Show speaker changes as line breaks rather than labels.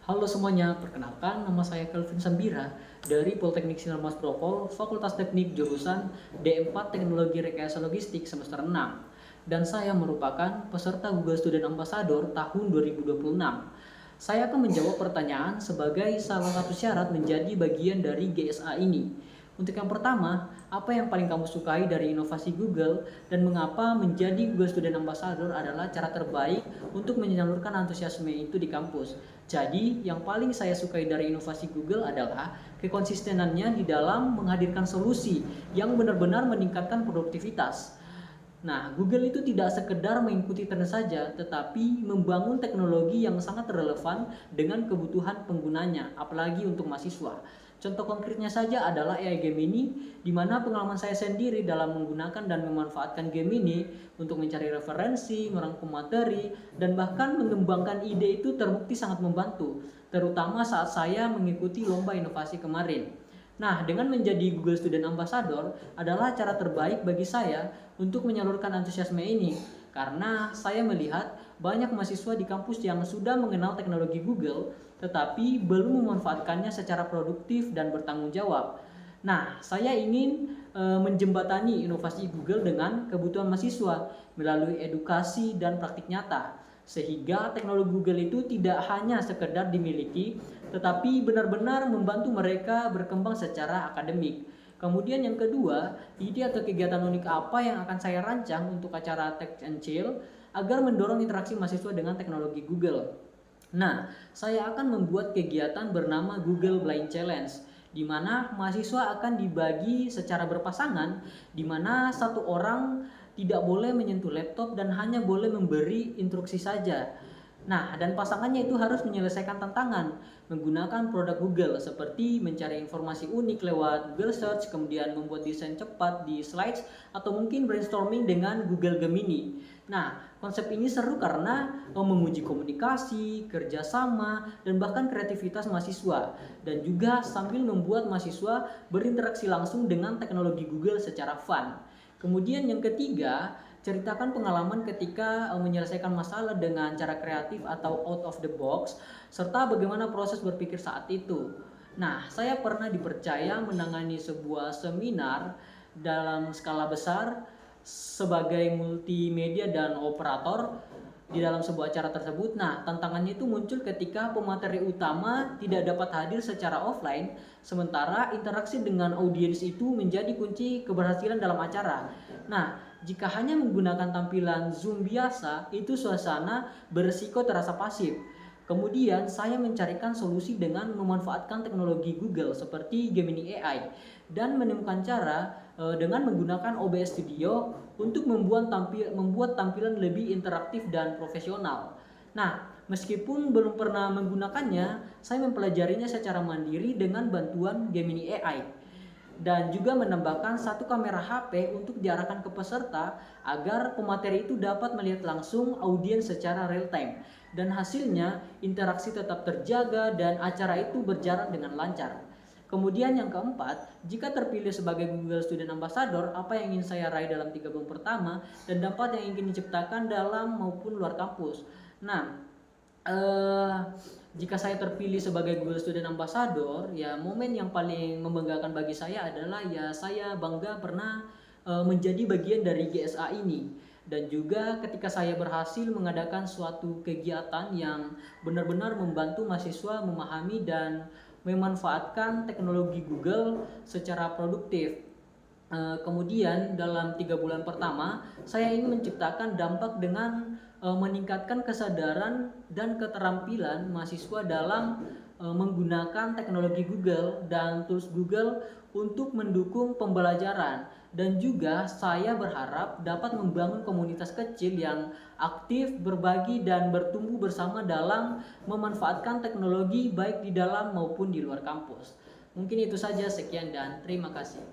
Halo semuanya, perkenalkan nama saya Kelvin Sambira dari Politeknik Sinar Mas Prokol, Fakultas Teknik jurusan D4 Teknologi Rekayasa Logistik semester 6. Dan saya merupakan peserta Google Student Ambassador tahun 2026. Saya akan menjawab pertanyaan sebagai salah satu syarat menjadi bagian dari GSA ini. Untuk yang pertama, apa yang paling kamu sukai dari inovasi Google dan mengapa menjadi Google Student Ambassador adalah cara terbaik untuk menyalurkan antusiasme itu di kampus. Jadi, yang paling saya sukai dari inovasi Google adalah kekonsistenannya di dalam menghadirkan solusi yang benar-benar meningkatkan produktivitas. Nah, Google itu tidak sekedar mengikuti tren saja, tetapi membangun teknologi yang sangat relevan dengan kebutuhan penggunanya, apalagi untuk mahasiswa. Contoh konkretnya saja adalah AI Gemini, di mana pengalaman saya sendiri dalam menggunakan dan memanfaatkan Gemini untuk mencari referensi, merangkum materi, dan bahkan mengembangkan ide itu terbukti sangat membantu, terutama saat saya mengikuti lomba inovasi kemarin. Nah, dengan menjadi Google Student Ambassador adalah cara terbaik bagi saya untuk menyalurkan antusiasme ini, karena saya melihat banyak mahasiswa di kampus yang sudah mengenal teknologi Google tetapi belum memanfaatkannya secara produktif dan bertanggung jawab. Nah, saya ingin menjembatani inovasi Google dengan kebutuhan mahasiswa melalui edukasi dan praktik nyata, sehingga teknologi Google itu tidak hanya sekedar dimiliki tetapi benar-benar membantu mereka berkembang secara akademik. Kemudian yang kedua, ide atau kegiatan unik apa yang akan saya rancang untuk acara Tech and Chill agar mendorong interaksi mahasiswa dengan teknologi Google. Nah, saya akan membuat kegiatan bernama Google Blind Challenge, di mana mahasiswa akan dibagi secara berpasangan, di mana satu orang tidak boleh menyentuh laptop dan hanya boleh memberi instruksi saja. Nah, dan pasangannya itu harus menyelesaikan tantangan menggunakan produk Google seperti mencari informasi unik lewat Google Search, kemudian membuat desain cepat di slides, atau mungkin brainstorming dengan Google Gemini. Nah, konsep ini seru karena menguji komunikasi, kerjasama, dan bahkan kreativitas mahasiswa. Dan juga sambil membuat mahasiswa berinteraksi langsung dengan teknologi Google secara fun. Kemudian yang ketiga, ceritakan pengalaman ketika menyelesaikan masalah dengan cara kreatif atau out of the box, serta bagaimana proses berpikir saat itu. Nah, saya pernah dipercaya menangani sebuah seminar dalam skala besar sebagai multimedia dan operator di dalam sebuah acara tersebut. Nah, tantangannya itu muncul ketika pemateri utama tidak dapat hadir secara offline, sementara interaksi dengan audiens itu menjadi kunci keberhasilan dalam acara. Nah, jika hanya menggunakan tampilan Zoom biasa, itu suasana beresiko terasa pasif. Kemudian saya mencarikan solusi dengan memanfaatkan teknologi Google seperti Gemini AI dan menemukan cara dengan menggunakan OBS Studio untuk membuat tampilan lebih interaktif dan profesional. Nah, meskipun belum pernah menggunakannya, saya mempelajarinya secara mandiri dengan bantuan Gemini AI dan juga menambahkan satu kamera HP untuk diarahkan ke peserta agar pemateri itu dapat melihat langsung audiens secara real time, dan hasilnya interaksi tetap terjaga dan acara itu berjalan dengan lancar. Kemudian yang keempat, jika terpilih sebagai Google Student Ambassador, apa yang ingin saya raih dalam 3 bulan pertama dan dampak yang ingin diciptakan dalam maupun luar kampus. Nah, jika saya terpilih sebagai Google Student Ambassador, ya momen yang paling membanggakan bagi saya adalah ya saya bangga pernah menjadi bagian dari GSA ini, dan juga ketika saya berhasil mengadakan suatu kegiatan yang benar-benar membantu mahasiswa memahami dan memanfaatkan teknologi Google secara produktif. Kemudian dalam 3 bulan pertama, saya ingin menciptakan dampak dengan meningkatkan kesadaran dan keterampilan mahasiswa dalam menggunakan teknologi Google dan tools Google untuk mendukung pembelajaran. Dan juga saya berharap dapat membangun komunitas kecil yang aktif, berbagi, dan bertumbuh bersama dalam memanfaatkan teknologi baik di dalam maupun di luar kampus. Mungkin itu saja, sekian dan terima kasih.